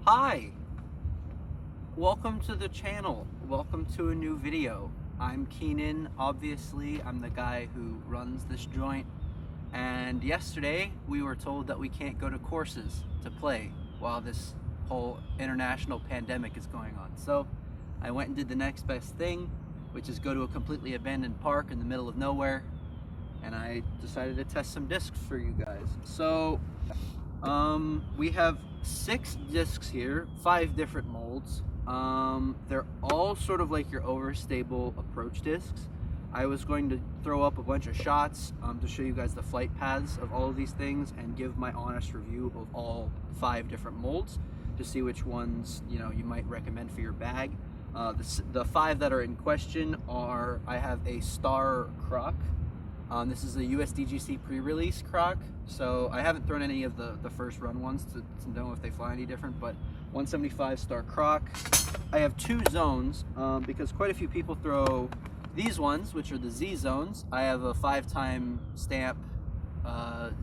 Hi! Welcome to the channel. Welcome to a new video. I'm Keenan, obviously. I'm the guy who runs this joint. And yesterday we were told that we can't go to courses to play while this whole international pandemic is going on. So I went and did the next best thing, which is go to a completely abandoned park in the middle of nowhere. And I decided to test some discs for you guys. So we have 6 discs here, 5 different molds. They're all sort of like your overstable approach discs. I was going to throw up a bunch of shots to show you guys the flight paths of all of these things and give my honest review of all 5 different molds to see which ones you might recommend for your bag. The 5 that are in question are, I have a Star Croc. This is a USDGC pre-release Croc, so I haven't thrown any of the first run ones to know if they fly any different, but 175 Star Croc. I have 2 zones because quite a few people throw these ones, which are the Z zones. I have a 5-time stamp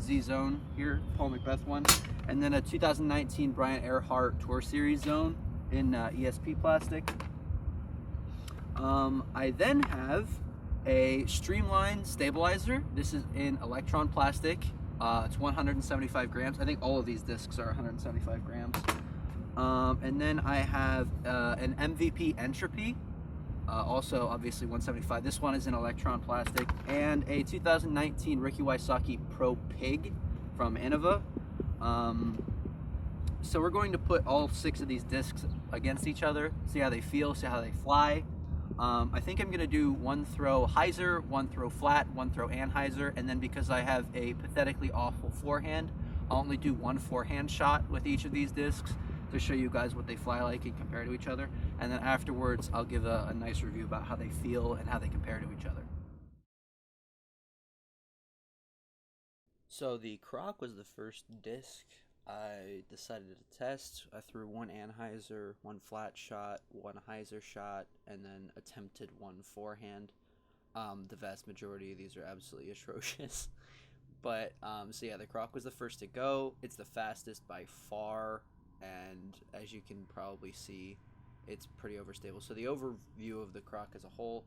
Z zone here, Paul Macbeth one, and then a 2019 Bryant Earhart Tour Series zone in ESP plastic. I then have a Streamline Stabilizer. This is in electron plastic. It's 175 grams. I think all of these discs are 175 grams. And then I have an MVP Entropy, also obviously 175. This one is in electron plastic. And a 2019 Ricky Wysocki Pro Pig from Innova. So we're going to put all 6 of these discs against each other, see how they feel, see how they fly. I think I'm going to do 1 throw hyzer, 1 throw flat, 1 throw anhyzer, and then because I have a pathetically awful forehand, I'll only do 1 forehand shot with each of these discs to show you guys what they fly like and compare to each other. And then afterwards, I'll give a nice review about how they feel and how they compare to each other. So the Croc was the first disc I decided to test. I threw 1 anhyzer, 1 flat shot, 1 hyzer shot, and then attempted 1 forehand. The vast majority of these are absolutely atrocious. But, so yeah, the Croc was the first to go. It's the fastest by far, and as you can probably see, it's pretty overstable. So the overview of the Croc as a whole,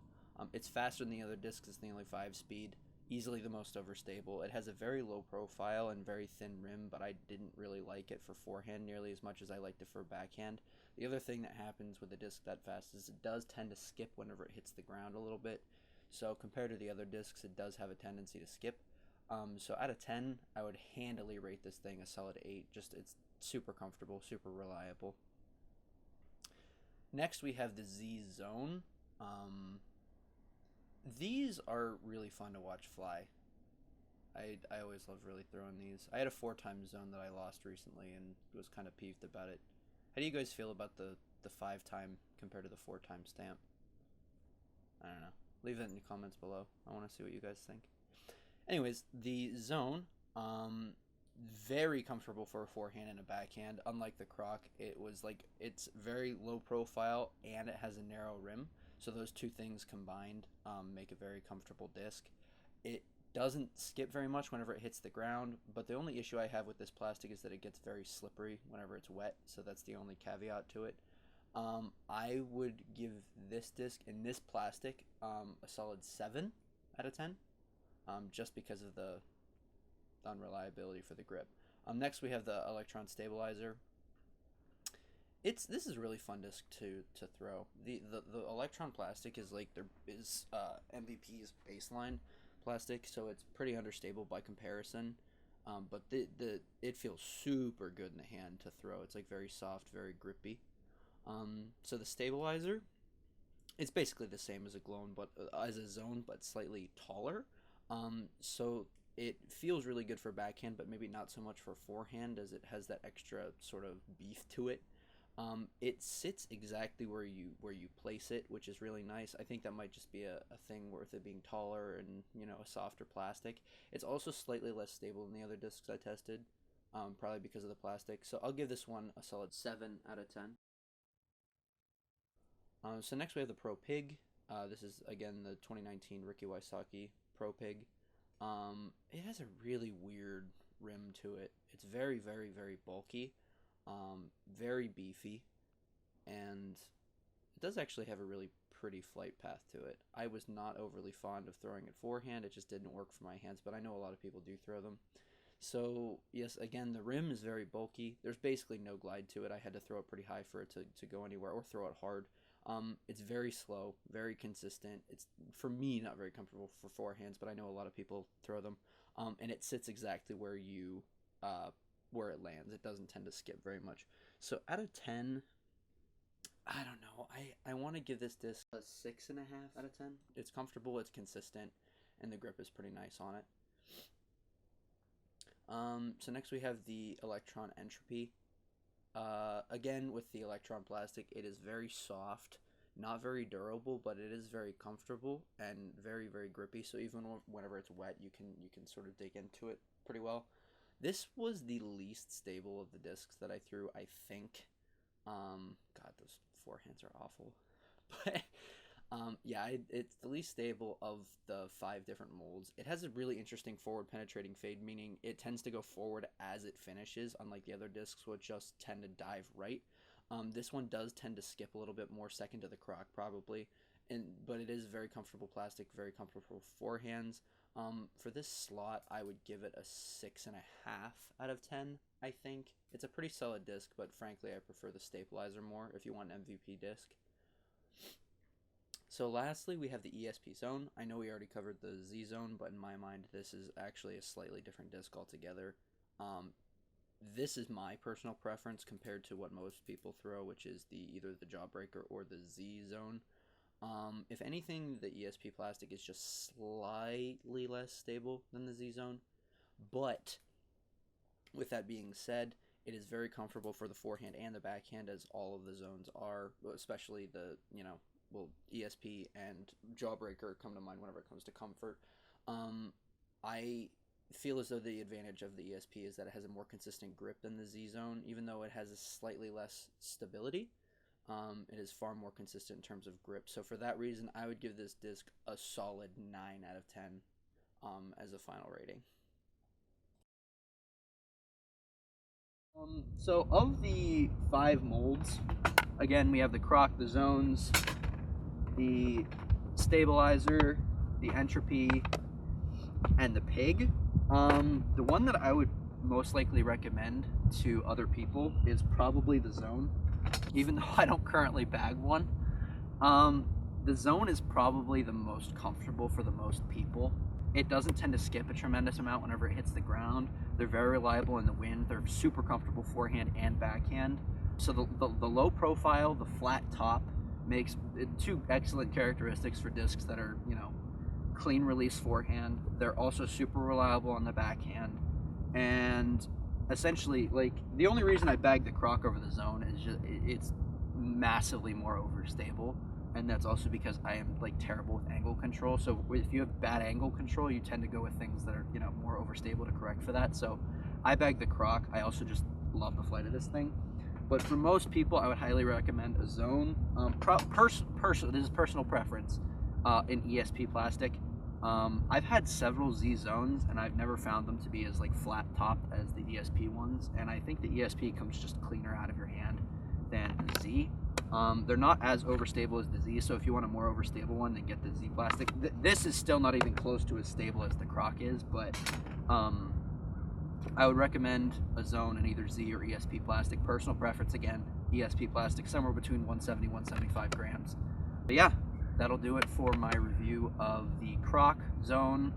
it's faster than the other discs. It's the only 5-speed. Easily the most overstable. It has a very low profile and very thin rim, but I didn't really like it for forehand nearly as much as I liked it for backhand. The other thing that happens with a disc that fast is it does tend to skip whenever it hits the ground a little bit. So compared to the other discs, it does have a tendency to skip. So out of 10, I would handily rate this thing a solid 8. Just, it's super comfortable, super reliable. Next, we have the Z Zone. These are really fun to watch fly. I always love really throwing these. I had a 4-time zone that I lost recently and was kind of peeved about it. How do you guys feel about the 5-time compared to the 4-time stamp? I don't know. Leave that in the comments below. I want to see what you guys think. Anyways, the zone, very comfortable for a forehand and a backhand. Unlike the Croc, it's very low profile and it has a narrow rim. So those 2 things combined make a very comfortable disc. It doesn't skip very much whenever it hits the ground, but the only issue I have with this plastic is that it gets very slippery whenever it's wet, so that's the only caveat to it. I would give this disc in this plastic a solid 7 out of 10, just because of the unreliability for the grip. Next we have the Electron Stabilizer. This is a really fun disc to throw. The electron plastic is like MVP's baseline plastic, so it's pretty understable by comparison. But it feels super good in the hand to throw. It's like very soft, very grippy. So the stabilizer, it's basically the same as a zone, but slightly taller. So it feels really good for backhand, but maybe not so much for forehand, as it has that extra sort of beef to it. It sits exactly where you place it, which is really nice. I think that might just be a thing worth it being taller and a softer plastic. It's also slightly less stable than the other discs I tested, probably because of the plastic. So I'll give this one a solid 7 out of 10. So next we have the Pro Pig. This is again the 2019 Ricky Wysocki Pro Pig. It has a really weird rim to it. It's very, very, very bulky. very beefy, and it does actually have a really pretty flight path to it. I was not overly fond of throwing it forehand. It just didn't work for my hands, but I know a lot of people do throw them. So, yes, again, the rim is very bulky. There's basically no glide to it. I had to throw it pretty high for it to go anywhere, or throw it hard. It's very slow, very consistent. It's, for me, not very comfortable for forehands, but I know a lot of people throw them. And it sits exactly where it lands. It doesn't tend to skip very much. So out of 10, I don't know. I want to give this disc a 6.5 out of 10. It's comfortable, it's consistent, and the grip is pretty nice on it. So next we have the Electron Entropy. Again, with the Electron plastic, it is very soft, not very durable, but it is very comfortable and very, very grippy. So even whenever it's wet, you can sort of dig into it pretty well. This was the least stable of the discs that I threw, I think. God, those forehands are awful. But yeah, it's the least stable of the 5 different molds. It has a really interesting forward penetrating fade, meaning it tends to go forward as it finishes, unlike the other discs, which just tend to dive right. This one does tend to skip a little bit more, second to the Croc probably, but it is very comfortable plastic, very comfortable forehands. For this slot, I would give it a 6.5 out of 10, I think. It's a pretty solid disc, but frankly, I prefer the stabilizer more if you want an MVP disc. So lastly, we have the ESP Zone. I know we already covered the Z Zone, but in my mind, this is actually a slightly different disc altogether. This is my personal preference compared to what most people throw, which is either the Jawbreaker or the Z Zone. If anything, the ESP plastic is just slightly less stable than the Z Zone. But with that being said, it is very comfortable for the forehand and the backhand, as all of the zones are, especially the, ESP and Jawbreaker come to mind whenever it comes to comfort. I feel as though the advantage of the ESP is that it has a more consistent grip than the Z Zone, even though it has a slightly less stability. It is far more consistent in terms of grip. So for that reason, I would give this disc a solid 9 out of 10 as a final rating. So of the 5 molds, again, we have the Croc, the Zones, the Stabilizer, the Entropy, and the Pig. The one that I would most likely recommend to other people is probably the Zone, even though I don't currently bag one. The Zone is probably the most comfortable for the most people. It doesn't tend to skip a tremendous amount whenever it hits the ground. They're very reliable in the wind. They're super comfortable forehand and backhand. So the low profile, the flat top, makes it 2 excellent characteristics for discs that are, clean release forehand. They're also super reliable on the backhand. And essentially, like, the only reason I bag the Croc over the Zone is just it's massively more overstable. And that's also because I am terrible with angle control. So if you have bad angle control, you tend to go with things that are more overstable to correct for that. So I bag the Croc. I also just love the flight of this thing. But for most people, I would highly recommend a Zone. This is personal preference. In ESP plastic. I've had several Z Zones, and I've never found them to be as flat topped as the ESP ones. And I think the ESP comes just cleaner out of your hand than the Z. They're not as overstable as the Z, so if you want a more overstable one, then get the Z plastic. This is still not even close to as stable as the Croc is, but I would recommend a Zone in either Z or ESP plastic. Personal preference, again, ESP plastic, somewhere between 170, 175 grams. But yeah, that'll do it for my review of the Croc, Zone,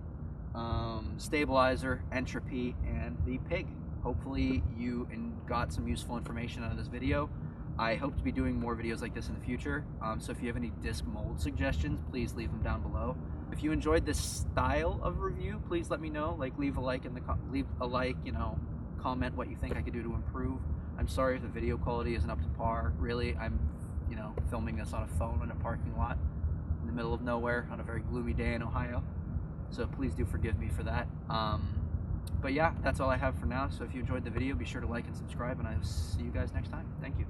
Stabilizer, Entropy, and the Pig. Hopefully you got some useful information out of this video. I hope to be doing more videos like this in the future. So if you have any disc mold suggestions, please leave them down below. If you enjoyed this style of review, please let me know. Leave a like comment what you think I could do to improve. I'm sorry if the video quality isn't up to par. Really, I'm filming this on a phone in a parking lot in the middle of nowhere on a very gloomy day in Ohio. So please do forgive me for that. But yeah, that's all I have for now. So if you enjoyed the video, be sure to like and subscribe, and I'll see you guys next time. Thank you.